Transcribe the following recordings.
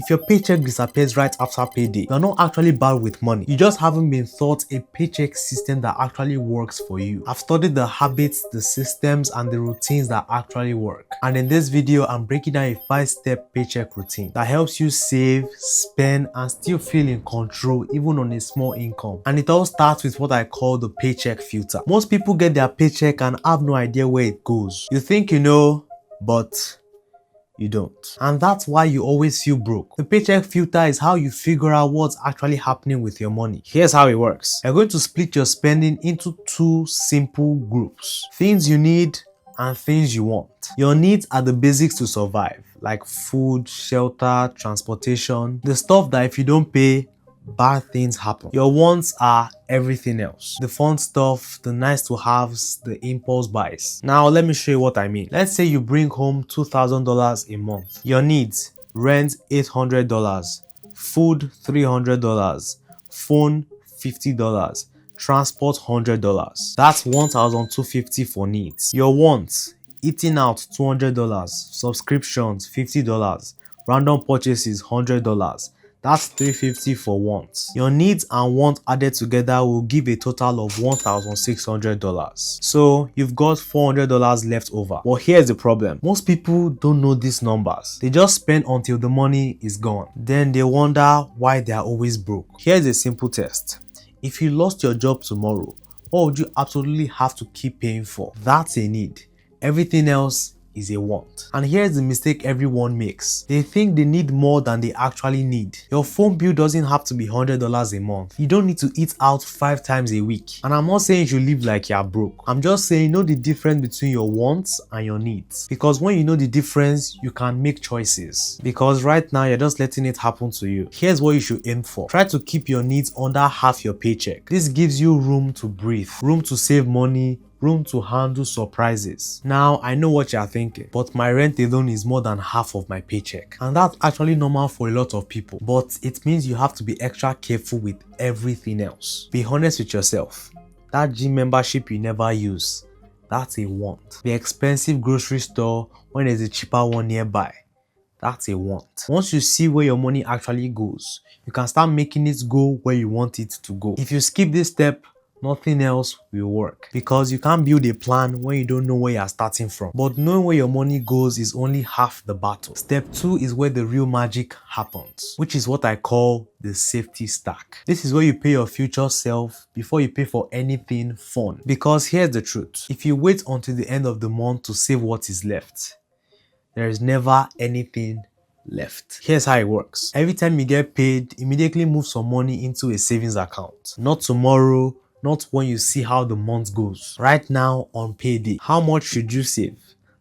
If your paycheck disappears right after payday, you're not actually bad with money. You just haven't been taught a paycheck system that actually works for you. I've studied the habits, the systems, and the routines that actually work. And in this video, I'm breaking down a 5-step paycheck routine that helps you save, spend, and still feel in control even on a small income. And it all starts with what I call the paycheck filter. Most people get their paycheck and have no idea where it goes. You think you know, but you don't. And that's why you always feel broke. The paycheck filter is how you figure out what's actually happening with your money. Here's how it works. You're going to split your spending into 2 simple groups. Things you need and things you want. Your needs are the basics to survive, like food, shelter, transportation, the stuff that if you don't pay, bad things happen. Your wants are everything else. The fun stuff, the nice to haves, the impulse buys. Now let me show you what I mean. Let's say you bring home $2,000 a month. Your needs: rent $800, food $300, phone $50, transport $100. That's $1,250 for needs. Your wants: eating out $200, subscriptions $50, random purchases $100. That's $350 for wants. Your needs and wants added together will give a total of $1,600. So you've got $400 left over. But here's the problem. Most people don't know these numbers. They just spend until the money is gone. Then they wonder why they are always broke. Here's a simple test. If you lost your job tomorrow, what would you absolutely have to keep paying for? That's a need. Everything else is a want. And here's the mistake everyone makes. They think they need more than they actually need. Your phone bill doesn't have to be $100 a month. You don't need to eat out 5 times a week. And I'm not saying you should live like you're broke. I'm just saying know the difference between your wants and your needs. Because when you know the difference, you can make choices. Because right now, you're just letting it happen to you. Here's what you should aim for. Try to keep your needs under half your paycheck. This gives you room to breathe, room to save money, room to handle surprises. Now, I know what you're thinking, but my rent alone is more than half of my paycheck. And that's actually normal for a lot of people, but it means you have to be extra careful with everything else. Be honest with yourself. That gym membership you never use, that's a want. The expensive grocery store when there's a cheaper one nearby, that's a want. Once you see where your money actually goes, you can start making it go where you want it to go. If you skip this step, nothing else will work, because you can't build a plan when you don't know where you're starting from. But knowing where your money goes is only half the battle. Step 2 is where the real magic happens, which is what I call the safety stack. This is where you pay your future self before you pay for anything fun. Because here's the truth. If you wait until the end of the month to save what is left, there is never anything left. Here's how it works. Every time you get paid, immediately move some money into a savings account. Not tomorrow, not when you see how the month goes. Right now on payday, how much should you save?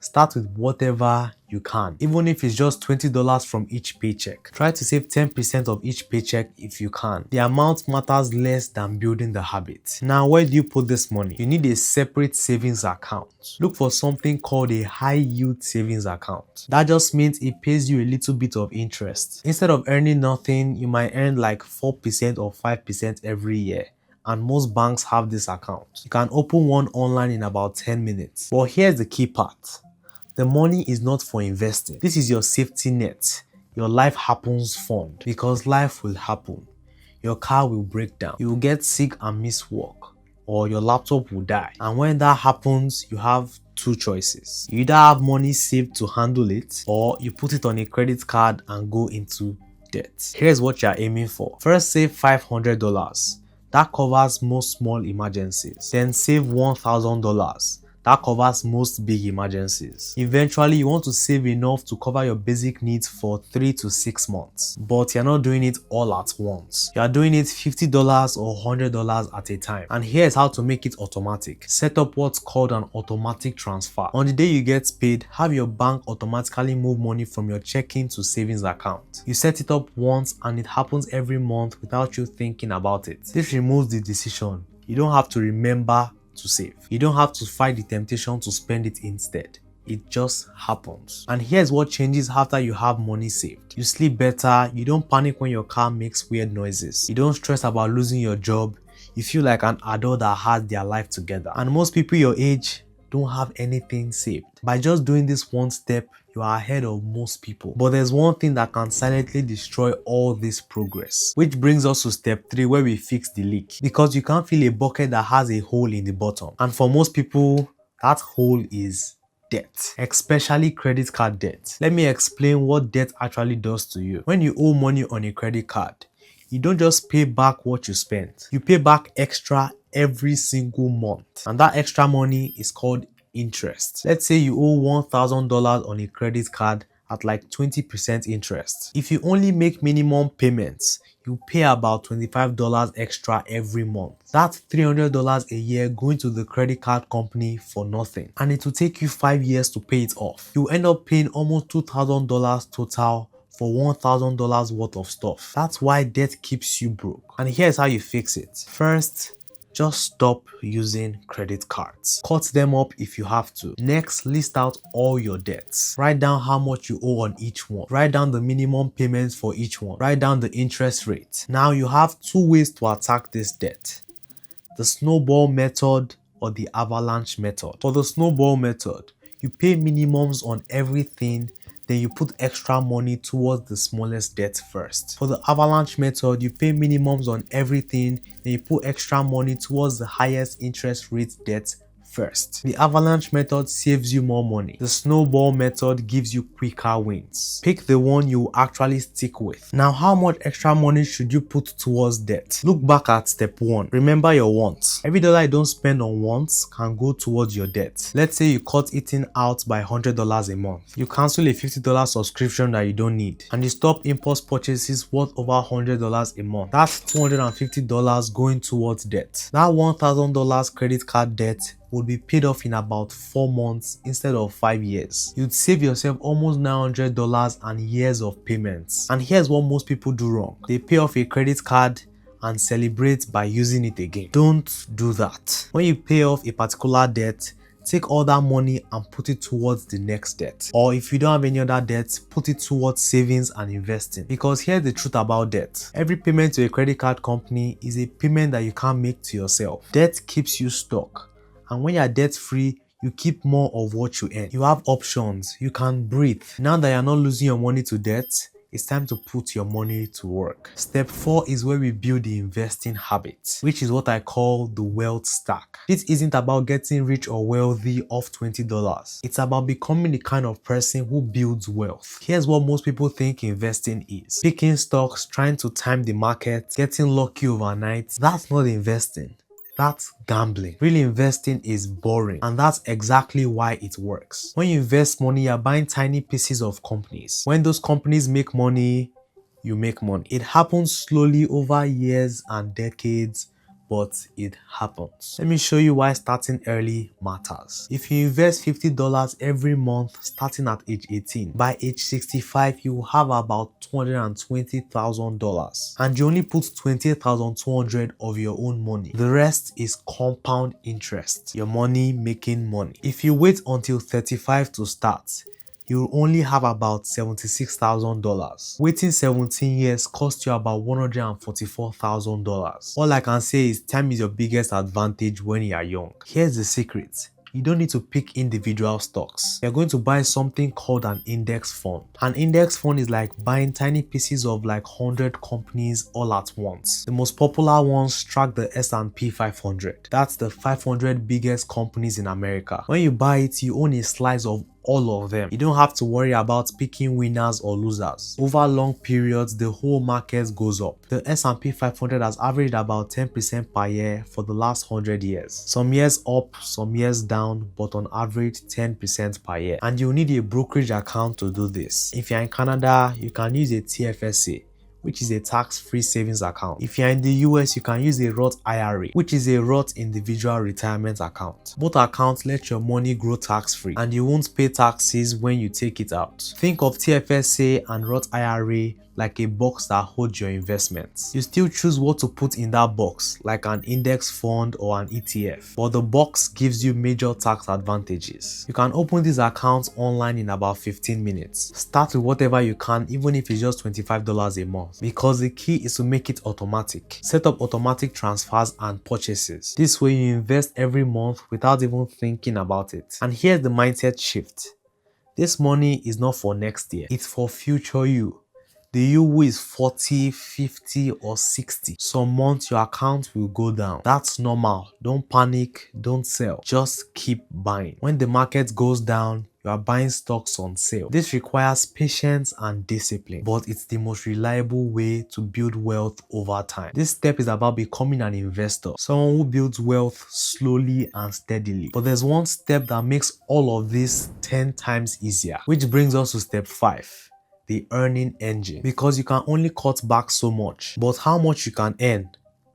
Start with whatever you can. Even if it's just $20 from each paycheck. Try to save 10% of each paycheck if you can. The amount matters less than building the habit. Now, where do you put this money? You need a separate savings account. Look for something called a high yield savings account. That just means it pays you a little bit of interest. Instead of earning nothing, you might earn like 4% or 5% every year. And most banks have this account. You can open one online in about 10 minutes. But here's the key part. The money is not for investing. This is your safety net, your life happens fund. Because life will happen. Your car will break down. You will get sick and miss work. Or your laptop will die. And when that happens, you have 2 choices. You either have money saved to handle it, or you put it on a credit card and go into debt. Here's what you're aiming for. First, save $500. That covers most small emergencies. Then save $1,000. That covers most big emergencies. Eventually, you want to save enough to cover your basic needs for 3 to 6 months. But you're not doing it all at once. You are doing it $50 or $100 at a time. And here's how to make it automatic. Set up what's called an automatic transfer. On the day you get paid, have your bank automatically move money from your checking to savings account. You set it up once and it happens every month without you thinking about it. This removes the decision. You don't have to remember to save. You don't have to fight the temptation to spend it instead. It just happens. And here's what changes after you have money saved. You sleep better, you don't panic when your car makes weird noises. You don't stress about losing your job. You feel like an adult that has their life together. And most people your age don't have anything saved. By just doing this one step, you are ahead of most people. But there's one thing that can silently destroy all this progress. Which brings us to step 3, where we fix the leak. Because you can't fill a bucket that has a hole in the bottom. And for most people, that hole is debt, especially credit card debt. Let me explain what debt actually does to you. When you owe money on a credit card, you don't just pay back what you spent. You pay back extra every single month. And that extra money is called interest. Let's say you owe $1,000 on a credit card at like 20% interest. If you only make minimum payments, you pay about $25 extra every month. That's $300 a year going to the credit card company for nothing. And it will take you 5 years to pay it off. You end up paying almost $2,000 total for $1,000 worth of stuff. That's why debt keeps you broke. And here's how you fix it. First, just stop using credit cards. Cut them up if you have to. Next, list out all your debts. Write down how much you owe on each one. Write down the minimum payments for each one. Write down the interest rate. Now you have 2 ways to attack this debt: the snowball method or the avalanche method. For the snowball method, you pay minimums on everything, then you put extra money towards the smallest debt first. For the avalanche method, you pay minimums on everything, then you put extra money towards the highest interest rate debt first. The avalanche method saves you more money. The snowball method gives you quicker wins. Pick the one you actually stick with. Now, how much extra money should you put towards debt? Look back at step 1. Remember your wants. Every dollar you don't spend on wants can go towards your debt. Let's say you cut eating out by $100 a month. You cancel a $50 subscription that you don't need, and you stop impulse purchases worth over $100 a month. That's $250 going towards debt. That $1,000 credit card debt would be paid off in about 4 months instead of 5 years. You'd save yourself almost $900 and years of payments. And here's what most people do wrong. They pay off a credit card and celebrate by using it again. Don't do that. When you pay off a particular debt, take all that money and put it towards the next debt. Or if you don't have any other debt, put it towards savings and investing. Because here's the truth about debt. Every payment to a credit card company is a payment that you can't make to yourself. Debt keeps you stuck. And when you're debt free, you keep more of what you earn. You have options. You can breathe. Now that you're not losing your money to debt, it's time to put your money to work. Step 4 is where we build the investing habit, which is what I call the wealth stack. This isn't about getting rich or wealthy off $20. It's about becoming the kind of person who builds wealth. Here's what most people think investing is: picking stocks, trying to time the market, getting lucky overnight. That's not investing. That's gambling. Really investing is boring, and that's exactly why it works. When you invest money, you're buying tiny pieces of companies. When those companies make money, you make money. It happens slowly over years and decades, but it happens. Let me show you why starting early matters. If you invest $50 every month starting at age 18, by age 65 you will have about $220,000, and you only put $28,200 of your own money. The rest is compound interest, your money making money. If you wait until 35 to start, you'll only have about $76,000. Waiting 17 years costs you about $144,000. All I can say is time is your biggest advantage when you are young. Here's the secret. You don't need to pick individual stocks. You're going to buy something called an index fund. An index fund is like buying tiny pieces of like 100 companies all at once. The most popular ones track the S&P 500. That's the 500 biggest companies in America. When you buy it, you own a slice of all of them. You don't have to worry about picking winners or losers. Over long periods, the whole market goes up. The S&P 500 has averaged about 10% per year for the last 100 years. Some years up, some years down, but on average 10% per year. And you need a brokerage account to do this. If you're in Canada, you can use a TFSA, which is a tax-free savings account. If you're in the US, you can use a Roth IRA, which is a Roth individual retirement account. Both accounts let your money grow tax-free, and you won't pay taxes when you take it out. Think of TFSA and Roth IRA like a box that holds your investments. You still choose what to put in that box, like an index fund or an ETF, but the box gives you major tax advantages. You can open these accounts online in about 15 minutes. Start with whatever you can, even if it's just $25 a month, because the key is to make it automatic. Set up automatic transfers and purchases. This way you invest every month without even thinking about it. And here's the mindset shift. This money is not for next year, it's for future you. The you who is 40, 50 or 60. Some months your account will go down. That's normal. Don't panic, don't sell. Just keep buying. When the market goes down, you are buying stocks on sale. This requires patience and discipline, but it's the most reliable way to build wealth over time. This step is about becoming an investor, someone who builds wealth slowly and steadily. But there's one step that makes all of this 10 times easier, which brings us to step 5. The earning engine. Because you can only cut back so much, but how much you can earn,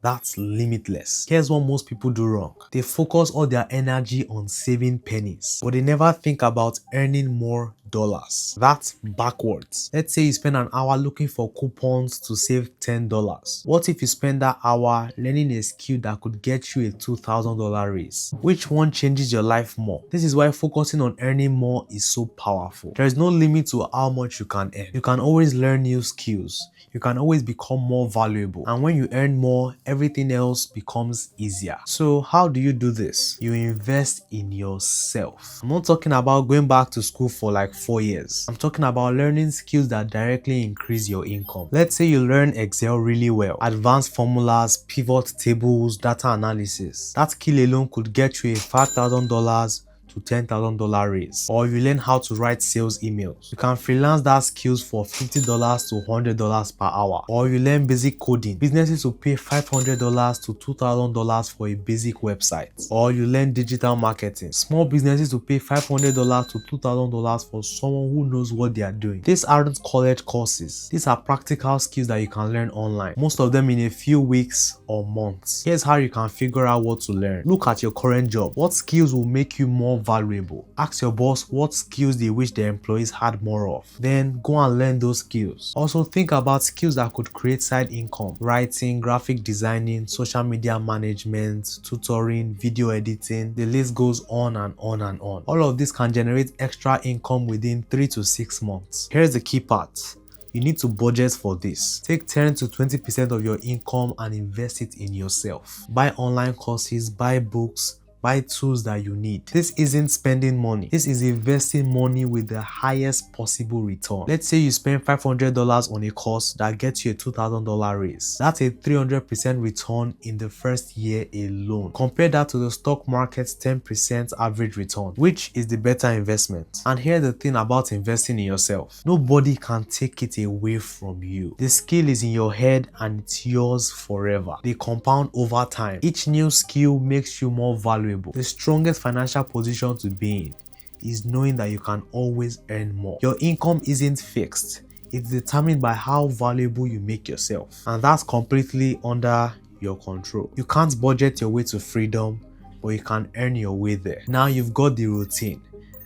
that's limitless. Here's what most people do wrong. They focus all their energy on saving pennies, but they never think about earning more dollars. That's backwards. Let's say you spend an hour looking for coupons to save $10. What if you spend that hour learning a skill that could get you a $2,000 raise? Which one changes your life more? This is why focusing on earning more is so powerful. There is no limit to how much you can earn. You can always learn new skills. You can always become more valuable. And when you earn more, everything else becomes easier. So how do you do this? You invest in yourself. I'm not talking about going back to school for like 4 years. I'm talking about learning skills that directly increase your income. Let's say you learn Excel really well, advanced formulas, pivot tables, data analysis. That skill alone could get you a $5,000 to $10,000 raise. Or you learn how to write sales emails. You can freelance that skills for $50 to $100 per hour. Or you learn basic coding. Businesses will pay $500 to $2,000 for a basic website. Or you learn digital marketing. Small businesses will pay $500 to $2,000 for someone who knows what they are doing. These aren't college courses. These are practical skills that you can learn online. Most of them in a few weeks or months. Here's how you can figure out what to learn. Look at your current job. What skills will make you more valuable? Ask your boss what skills they wish their employees had more of. Then go and learn those skills. Also think about skills that could create side income. Writing, graphic designing, social media management, tutoring, video editing. The list goes on and on and on. All of this can generate extra income within 3 to 6 months. Here's the key part. You need to budget for this. Take 10 to 20% of your income and invest it in yourself. Buy online courses, buy books, buy tools that you need. This isn't spending money. This is investing money with the highest possible return. Let's say you spend $500 on a course that gets you a $2,000 raise. That's a 300% return in the first year alone. Compare that to the stock market's 10% average return. Which is the better investment? And here's the thing about investing in yourself. Nobody can take it away from you. The skill is in your head and it's yours forever. They compound over time. Each new skill makes you more valuable. The strongest financial position to be in is knowing that you can always earn more. Your income isn't fixed. It's determined by how valuable you make yourself. And that's completely under your control. You can't budget your way to freedom, but you can earn your way there. Now you've got the routine.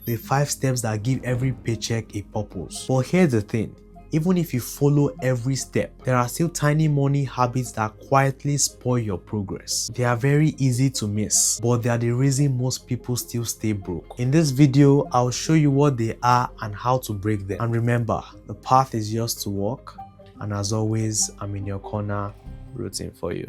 The 5 steps that give every paycheck a purpose. But here's the thing. Even if you follow every step, there are still tiny money habits that quietly spoil your progress. They are very easy to miss, but they are the reason most people still stay broke. In this video, I'll show you what they are and how to break them. And remember, the path is yours to walk. And as always, I'm in your corner rooting for you.